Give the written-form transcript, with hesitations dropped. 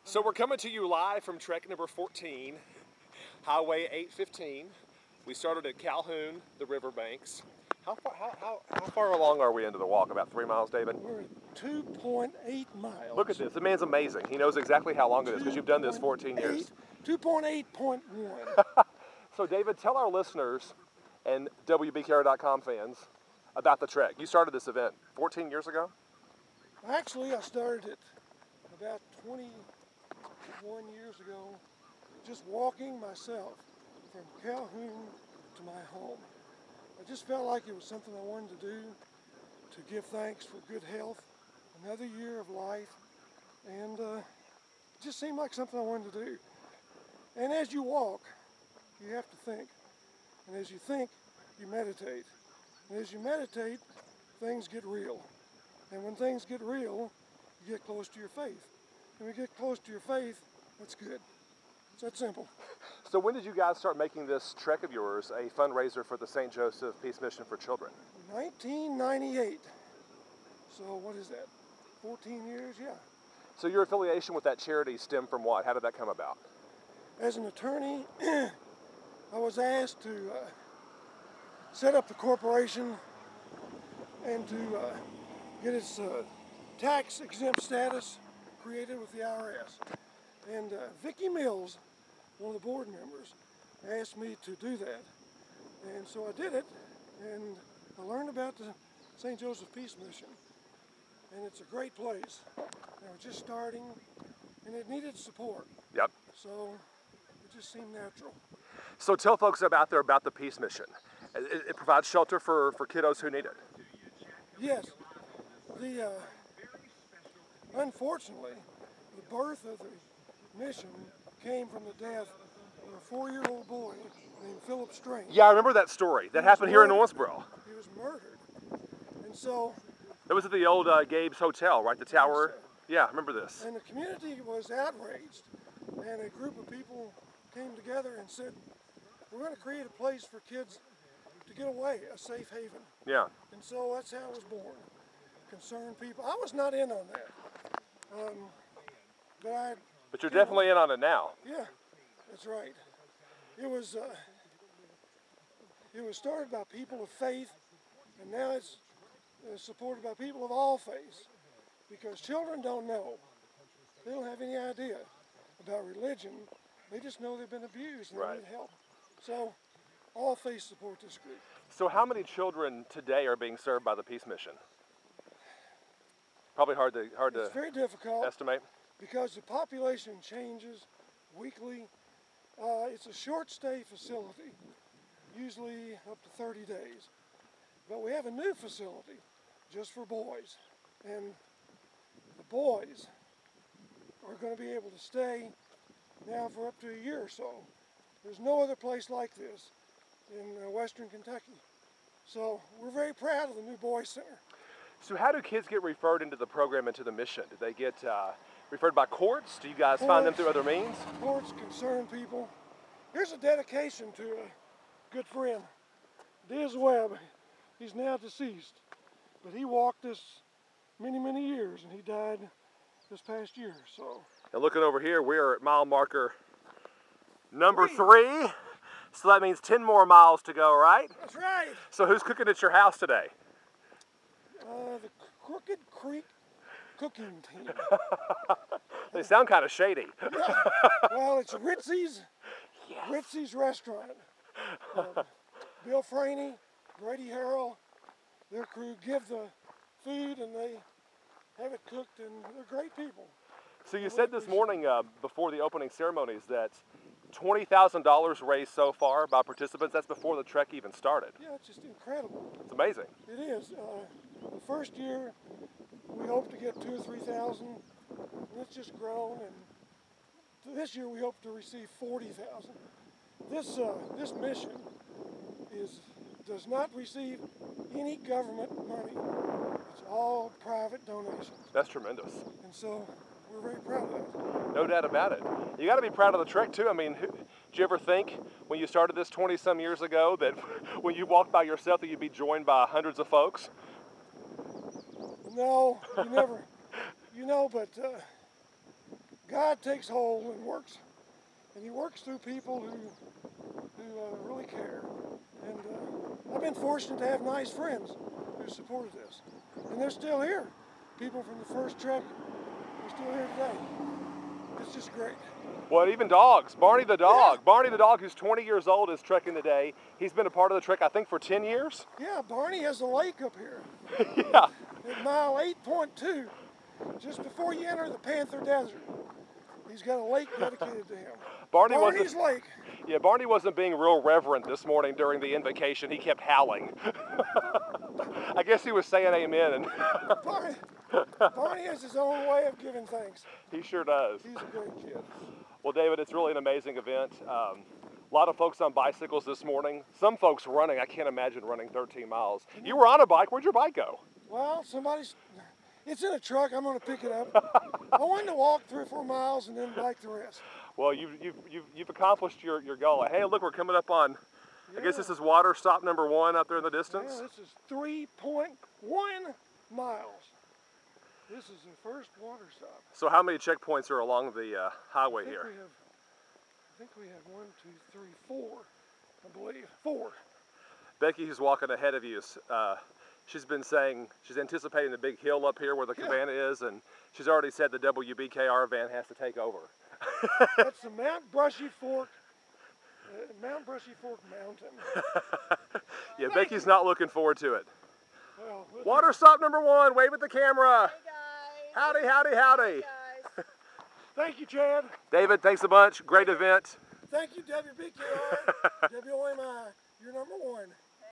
So we're coming to you live from trek number 14, Highway 815. We started at Calhoun, the riverbanks. How far along are we into the walk? About 3 miles, David? We're at 2.8 miles. Look at this. The man's amazing. He knows exactly how long it is because you've done this 14 years. 2.8.1. So David, tell our listeners and WBKR.com fans about the trek. You started this event 14 years ago? Actually, I started it about 21 years ago, just walking myself from Calhoun to my home. I just felt like it was something I wanted to do, to give thanks for good health, another year of life, and it just seemed like something I wanted to do. And as you walk, you have to think. And as you think, you meditate. And as you meditate, things get real. And when things get real, you get close to your faith. And when you get close to your faith, that's good. It's that simple. So when did you guys start making this trek of yours a fundraiser for the St. Joseph Peace Mission for Children? 1998. So what is that? 14 years? Yeah. So your affiliation with that charity stemmed from what? How did that come about? As an attorney, I was asked to set up the corporation and to get its tax-exempt status created with the IRS. And Vicki Mills, one of the board members, asked me to do that. And so I did it, and I learned about the St. Joseph Peace Mission. And it's a great place. They were just starting, and it needed support. Yep. So it just seemed natural. So tell folks out there about the Peace Mission. It provides shelter for kiddos who need it. Yes. Unfortunately, the birth of the mission came from the death of a 4-year-old boy named Philip Strange. Yeah, I remember that story. That happened here in Owensboro. He was murdered. And so... That was at the old Gabe's Hotel, right? The tower. Yeah, I remember this. And the community was outraged. And a group of people came together and said, we're going to create a place for kids to get away, a safe haven. Yeah. And so that's how it was born. Concerned people. I was not in on that. But you're definitely in on it now. Yeah, that's right. It was started by people of faith, and now it's supported by people of all faiths, because children don't know. They don't have any idea about religion. They just know they've been abused and they need help. So all faiths support this group. So how many children today are being served by the Peace Mission? Probably hard to It's very difficult estimate. Because the population changes weekly. It's a short stay facility, usually up to 30 days. But we have a new facility just for boys. And the boys are going to be able to stay now for up to a year or so. There's no other place like this in Western Kentucky. So we're very proud of the new Boys Center. So how do kids get referred into the program, into the mission? Do they get referred by courts? Do you guys find them through other means? Courts, concerned people. Here's a dedication to a good friend, Diz Webb. He's now deceased, but he walked this many, many years, and he died this past year. So. And looking over here, we're at mile marker number 3. So that means 10 more miles to go, right? That's right. So who's cooking at your house today? The Crooked Creek cooking team. They sound kind of shady. Yeah. Well, it's Ritzy's. Yes. Ritzy's restaurant. Bill Franey, Brady Harrell, their crew give the food and they have it cooked, and they're great people. So you said this morning before the opening ceremonies that $20,000 raised so far by participants. That's before the trek even started. Yeah, it's just incredible. It's amazing. It is. The first year we hope to get 2,000 or 3,000, and it's just grown. And this year we hope to receive 40,000. This mission does not receive any government money. It's all private donations. That's tremendous. And so we're very proud of that. No doubt about it. You got to be proud of the trek too. I mean, did you ever think when you started this 20-some years ago that when you walked by yourself that you'd be joined by hundreds of folks? No, you never. You know, but God takes hold and works, and He works through people who really care. And I've been fortunate to have nice friends who supported this, and they're still here. People from the first trek are still here today. It's just great. Well, even dogs. Barney the dog. Yeah. Barney the dog, who's 20 years old, is trekking today. He's been a part of the trek, I think, for 10 years. Yeah, Barney has a lake up here. Yeah. At mile 8.2, just before you enter the Panther Desert, he's got a lake dedicated to him. Barney's Lake. Yeah, Barney wasn't being real reverent this morning during the invocation. He kept howling. I guess he was saying amen. And Barney has his own way of giving thanks. He sure does. He's a great kid. Well, David, it's really an amazing event. A lot of folks on bicycles this morning. Some folks running. I can't imagine running 13 miles. You were on a bike. Where'd your bike go? Well, it's in a truck. I'm going to pick it up. I wanted to walk 3 or 4 miles and then bike the rest. Well, you've accomplished your goal. Hey, look, we're coming up on, I guess this is water stop number 1 out there in the distance. Yeah, this is 3.1 miles. This is the first water stop. So how many checkpoints are along the highway here? I think we have 1, 2, 3, 4, I believe. 4. Becky, who's walking ahead of you, she's been saying she's anticipating the big hill up here where the cabana is, and she's already said the WBKR van has to take over. That's the Mount Brushy Fork Mountain. Yeah, Becky's not looking forward to it. Well, Water stop number 1, wave at the camera. Hey guys. Howdy, howdy, howdy. Hey guys. Thank you, Chad. David, thanks a bunch. Great event. Thank you, WBKR, WOMI. You're number 1.